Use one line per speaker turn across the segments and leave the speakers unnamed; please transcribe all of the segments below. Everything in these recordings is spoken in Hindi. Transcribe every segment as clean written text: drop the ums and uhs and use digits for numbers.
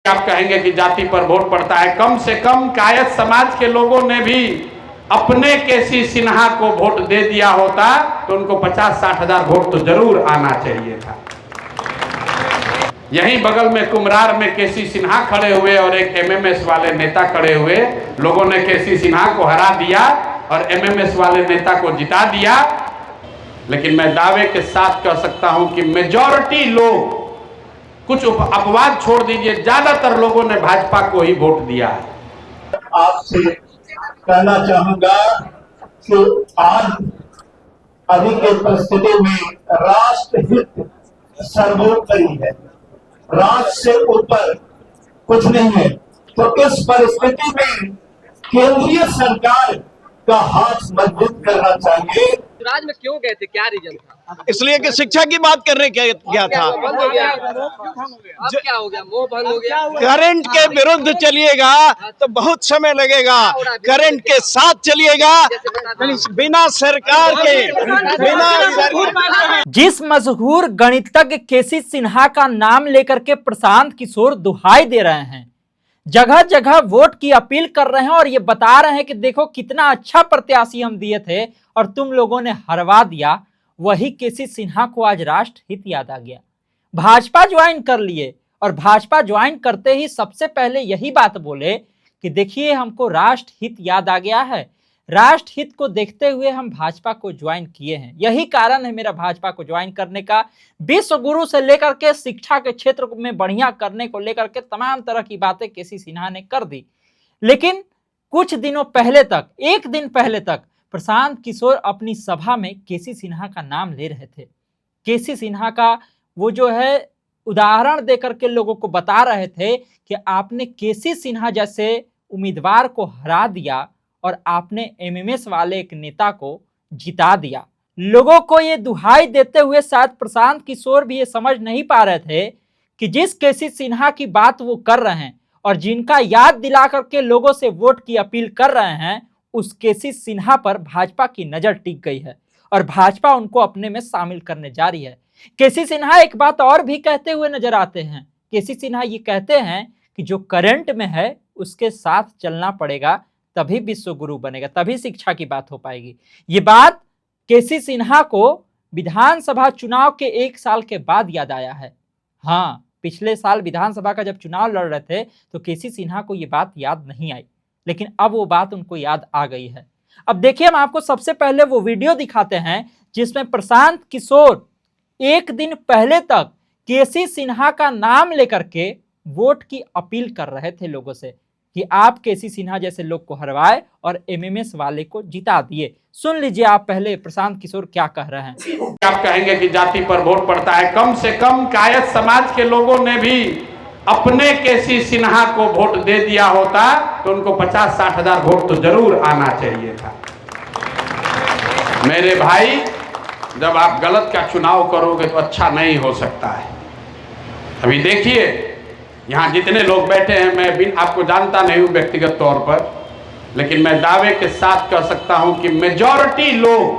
आप कहेंगे कि जाति पर वोट पड़ता है, कम से कम कायस्थ समाज के लोगों ने भी अपने केसी सिन्हा को वोट दे दिया होता तो उनको 50-60 हजार वोट तो जरूर आना चाहिए था। यहीं बगल में कुम्हरार में केसी सिन्हा खड़े हुए और एक एमएमएस वाले नेता खड़े हुए, लोगों ने केसी सिन्हा को हरा दिया और एमएमएस वाले नेता को जिता दिया। लेकिन मैं दावे के साथ कह सकता हूं कि मेजॉरिटी लोग, कुछ अपवाद छोड़ दीजिए, ज्यादातर लोगों ने भाजपा को ही वोट दिया है।
आपसे कहना चाहूंगा कि आज अभी के परिस्थिति में राष्ट्रहित सर्वोपरि है, राष्ट्र से ऊपर कुछ नहीं है। तो इस परिस्थिति में केंद्रीय सरकार का हाथ मजबूत करना चाहिए।
राज्य में क्यों गए थे, क्या रीजन था?
इसलिए कि शिक्षा की बात करने गया था।
बंद हो गया, अब क्या हो गया? मोह भंग हो गया।
करंट के विरुद्ध चलिएगा तो बहुत समय लगेगा, करंट के साथ चलिएगा बिना सरकार के।
जिस मशहूर गणितज्ञ केसी सिन्हा का नाम लेकर के प्रशांत किशोर दुहाई दे रहे हैं, जगह जगह वोट की अपील कर रहे हैं और ये बता रहे हैं कि देखो कितना अच्छा प्रत्याशी हम दिए थे और तुम लोगों ने हरवा दिया, वही केसी सिन्हा को आज राष्ट्र हित याद आ गया। भाजपा ज्वाइन कर लिए और भाजपा ज्वाइन करते ही सबसे पहले यही बात बोले कि देखिए हमको राष्ट्र हित याद आ गया है, राष्ट्र हित को देखते हुए हम भाजपा को ज्वाइन किए हैं, यही कारण है मेरा भाजपा को ज्वाइन करने का। विश्व गुरु से लेकर के शिक्षा के क्षेत्र में बढ़िया करने को लेकर के तमाम तरह की बातें केसी सिन्हा ने कर दी। लेकिन कुछ दिनों पहले तक, एक दिन पहले तक प्रशांत किशोर अपनी सभा में केसी सिन्हा का नाम ले रहे थे। केसी सिन्हा का वो जो है उदाहरण देकर के लोगों को बता रहे थे कि आपने केसी सिन्हा जैसे उम्मीदवार को हरा दिया और आपने एमएमएस वाले एक नेता को जिता दिया। लोगों को ये दुहाई देते हुए शायद प्रशांत किशोर भी ये समझ नहीं पा रहे थे कि जिस केसी सिन्हा की बात वो कर रहे हैं और जिनका याद दिला करके लोगों से वोट की अपील कर रहे हैं, उस केसी सिन्हा पर भाजपा की नजर टिक गई है और भाजपा उनको अपने में शामिल करने जा रही है। केसी सिन्हा एक बात और भी कहते हुए नजर आते हैं। केसी सिन्हा ये कहते हैं कि जो करंट में है उसके साथ चलना पड़ेगा, तभी विश्व गुरु बनेगा, तभी शिक्षा की बात हो पाएगी। ये बात केसी सिन्हा को विधानसभा चुनाव के 1 साल के बाद याद आया है। हाँ, पिछले साल विधानसभा का जब चुनाव लड़ रहे थे तो केसी सिन्हा को ये बात याद नहीं आई, लेकिन अब वो बात उनको याद आ गई है। अब देखिए, हम आपको सबसे पहले वो वीडियो दिखाते हैं जिसमें प्रशांत किशोर एक दिन पहले तक केसी सिन्हा का नाम लेकर के वोट की अपील कर रहे थे लोगों से कि आप केसी सिन्हा जैसे लोग को हरवाए और एमएमएस वाले को जिता दिए। सुन लीजिए आप पहले प्रशांत किशोर क्या कह रहे हैं।
आप कहेंगे कि जाति पर वोट पड़ता है, कम से कम कायस्थ समाज के लोगों ने भी अपने केसी सिन्हा को वोट दे दिया होता तो उनको 50-60 हजार वोट तो जरूर आना चाहिए था। मेरे भाई, जब आप गलत का चुनाव करोगे तो अच्छा नहीं हो सकता है। अभी देखिए, यहाँ जितने लोग बैठे हैं, मैं आपको जानता नहीं हूँ व्यक्तिगत तौर पर, लेकिन मैं दावे के साथ कह सकता हूँ कि मेजॉरिटी लोग,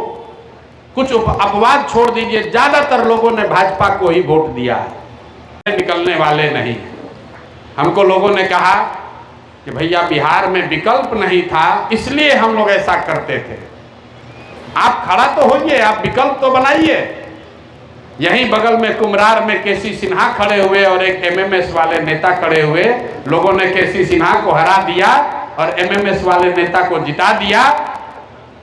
कुछ अपवाद छोड़ दीजिए, ज्यादातर लोगों ने भाजपा को ही वोट दिया है, निकलने वाले नहीं। हमको लोगों ने कहा कि भैया बिहार में विकल्प नहीं था इसलिए हम लोग ऐसा करते थे। आप खड़ा तो होइए, आप विकल्प तो बनाइए। यहीं बगल में कुम्हरार में केसी सिन्हा खड़े हुए और एक एमएमएस वाले नेता खड़े हुए, लोगों ने केसी सिन्हा को हरा दिया और एमएमएस वाले नेता को जिता दिया।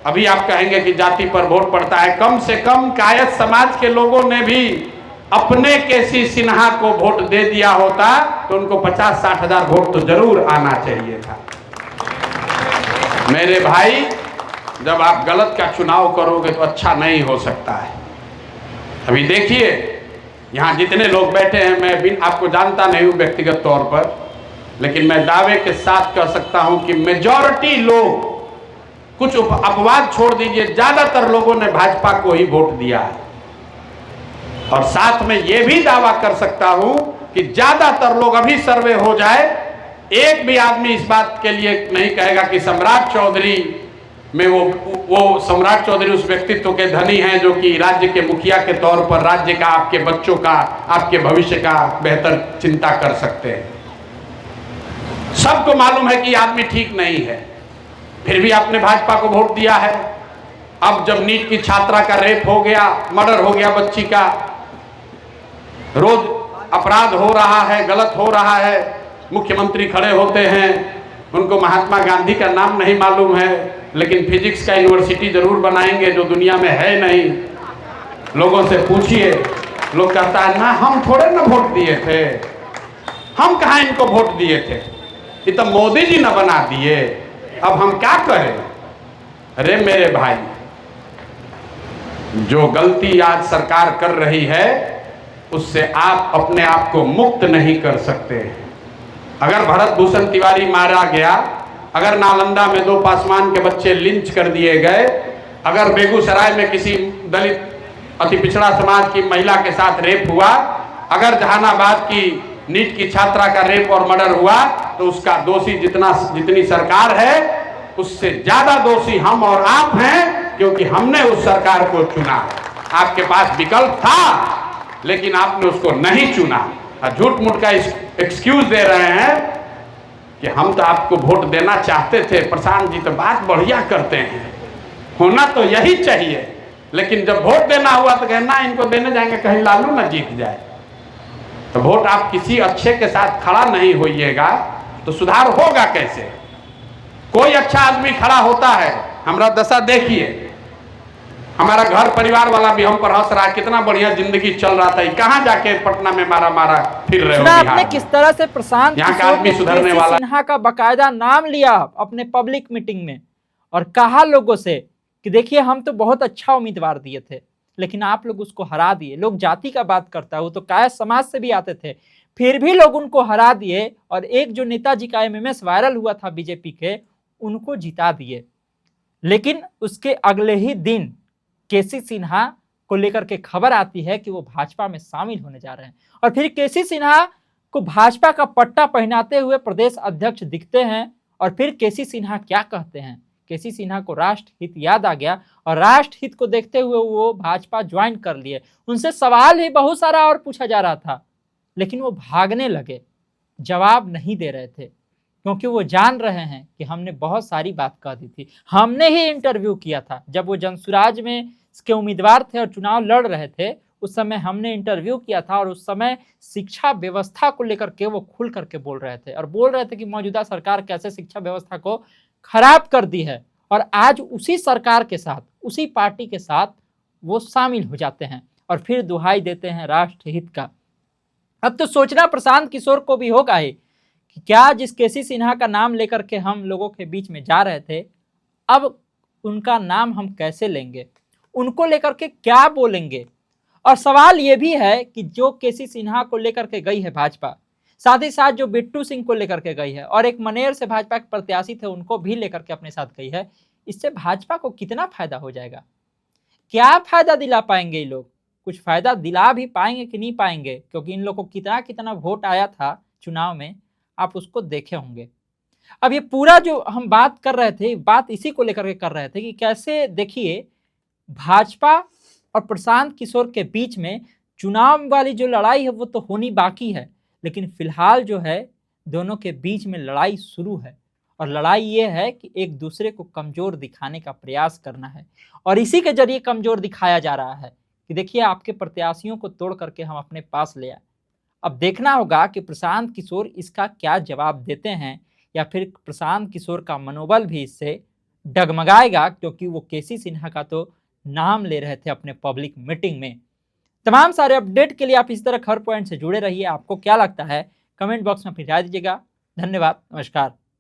अभी आप कहेंगे कि जाति पर वोट पड़ता है, कम से कम कायस्थ समाज के लोगों ने भी अपने केसी सिन्हा को वोट दे दिया होता तो उनको 50-60 हजार वोट तो जरूर आना चाहिए था। मेरे भाई, जब आप गलत का चुनाव करोगे तो अच्छा नहीं हो सकता है। अभी देखिए, यहाँ जितने लोग बैठे हैं, मैं आपको जानता नहीं हूँ व्यक्तिगत तौर पर, लेकिन मैं दावे के साथ कह सकता हूँ कि मेजॉरिटी लोग, कुछ अपवाद छोड़ दीजिए, ज्यादातर लोगों ने भाजपा को ही वोट दिया है। और साथ में ये भी दावा कर सकता हूं कि ज्यादातर लोग, अभी सर्वे हो जाए, एक भी आदमी इस बात के लिए नहीं कहेगा कि सम्राट चौधरी में वो सम्राट चौधरी उस व्यक्तित्व के धनी हैं जो कि राज्य के मुखिया के तौर पर राज्य का, आपके बच्चों का, आपके भविष्य का बेहतर चिंता कर सकते हैं। सबको मालूम है कि आदमी ठीक नहीं है, फिर भी आपने भाजपा को वोट दिया है। अब जब नीट की छात्रा का रेप हो गया, मर्डर हो गया बच्ची का, रोज अपराध हो रहा है, गलत हो रहा है, मुख्यमंत्री खड़े होते हैं, उनको महात्मा गांधी का नाम नहीं मालूम है, लेकिन फिजिक्स का यूनिवर्सिटी जरूर बनाएंगे जो दुनिया में है नहीं। लोगों से पूछिए, लोग कहता है ना हम थोड़े ना वोट दिए थे, हम कहाँ इनको वोट दिए थे, ये तो मोदी जी ने बना दिए, अब हम क्या करें। अरे मेरे भाई, जो गलती आज सरकार कर रही है उससे आप अपने आप को मुक्त नहीं कर सकते। अगर भरत भूषण तिवारी मारा गया, अगर नालंदा में 2 पासवान के बच्चे लिंच कर दिए गए, अगर बेगूसराय में किसी दलित अति पिछड़ा समाज की महिला के साथ रेप हुआ, अगर जहानाबाद की नीट की छात्रा का रेप और मर्डर हुआ, तो उसका दोषी जितनी सरकार है उससे ज्यादा दोषी हम और आप हैं, क्योंकि हमने उस सरकार को चुना। आपके पास विकल्प था लेकिन आपने उसको नहीं चुना। झूठ मूठ का एक्सक्यूज दे रहे हैं कि हम तो आपको वोट देना चाहते थे। प्रशांत जी तो बात बढ़िया करते हैं, होना तो यही चाहिए, लेकिन जब वोट देना हुआ तो कहना इनको देने जाएंगे कहीं लालू ना जीत जाए। तो वोट आप किसी अच्छे के साथ खड़ा नहीं होइएगा तो सुधार होगा कैसे। कोई अच्छा आदमी खड़ा होता है, हमारा दशा देखिए, हमारा घर परिवार वाला भी हम पर हंस रहा है, कितना बढ़िया जिंदगी चल रहा था, कहाँ जाके पटना में मारा फिर रहे हो।
आपने किस तरह से प्रशांत
यहाँ का आदमी सुधरने वाला
सिन्हा का बकायदा नाम लिया अपने पब्लिक मीटिंग में और कहा लोगों से कि देखिए हम तो बहुत अच्छा उम्मीदवार दिए थे, लेकिन आप लोग उसको हरा दिए। लोग जाति का बात करता है, वो तो काया समाज से भी आते थे, फिर भी लोग उनको हरा दिए। और एक जो नेताजी का एमएमएस वायरल हुआ था बीजेपी के, उनको जिता दिए। लेकिन उसके अगले ही दिन केसी सिन्हा को लेकर के खबर आती है कि वो भाजपा में शामिल होने जा रहे हैं, और फिर केसी सिन्हा को भाजपा का पट्टा पहनाते हुए प्रदेश अध्यक्ष दिखते हैं। और फिर केसी सिन्हा क्या कहते हैं, केसी सिन्हा को राष्ट्र हित याद आ गया और राष्ट्र हित को देखते हुए वो भाजपा ज्वाइन कर लिए। उनसे सवाल ही बहुत सारा और पूछा जा रहा था, लेकिन वो भागने लगे, जवाब नहीं दे रहे थे, क्योंकि वो जान रहे हैं कि हमने बहुत सारी बात कह दी थी। हमने ही इंटरव्यू किया था जब वो जनसुराज में के उम्मीदवार थे और चुनाव लड़ रहे थे, उस समय हमने इंटरव्यू किया था और उस समय शिक्षा व्यवस्था को लेकर के वो खुल करके बोल रहे थे और बोल रहे थे कि मौजूदा सरकार कैसे शिक्षा व्यवस्था को खराब कर दी है। और आज उसी सरकार के साथ, उसी पार्टी के साथ वो शामिल हो जाते हैं और फिर दुहाई देते हैं राष्ट्र हित का। अब तो सोचना प्रशांत किशोर को भी होगा ही कि क्या जिस केसी सिन्हा का नाम लेकर के हम लोगों के बीच में जा रहे थे, अब उनका नाम हम कैसे लेंगे, उनको लेकर के क्या बोलेंगे। और सवाल ये भी है कि जो केसी सिन्हा को लेकर के गई है भाजपा, साथ ही साथ जो बिट्टू सिंह को लेकर के गई है और एक मनेर से भाजपा के प्रत्याशी थे उनको भी लेकर के अपने साथ गई है, इससे भाजपा को कितना फायदा हो जाएगा, क्या फायदा दिला पाएंगे ये लोग। कुछ फायदा दिला भी पाएंगे कि नहीं पाएंगे, क्योंकि इन लोगों को कितना कितना वोट आया था चुनाव में, आप उसको देखे होंगे। अब ये पूरा जो हम बात कर रहे थे, बात इसी को लेकर के कर रहे थे कि कैसे देखिए भाजपा और प्रशांत किशोर के बीच में चुनाव वाली जो लड़ाई है वो तो होनी बाकी है, लेकिन फिलहाल जो है दोनों के बीच में लड़ाई शुरू है। और लड़ाई ये है कि एक दूसरे को कमजोर दिखाने का प्रयास करना है, और इसी के जरिए कमजोर दिखाया जा रहा है कि देखिए आपके प्रत्याशियों को तोड़ करके हम अपने पास ले आए। अब देखना होगा कि प्रशांत किशोर इसका क्या जवाब देते हैं, या फिर प्रशांत किशोर का मनोबल भी इससे डगमगाएगा, क्योंकि वो केसी सिन्हा का तो नाम ले रहे थे अपने पब्लिक मीटिंग में। तमाम सारे अपडेट के लिए आप इस तरह हर पॉइंट से जुड़े रहिए। आपको क्या लगता है कमेंट बॉक्स में फिर राय दीजिएगा। धन्यवाद, नमस्कार।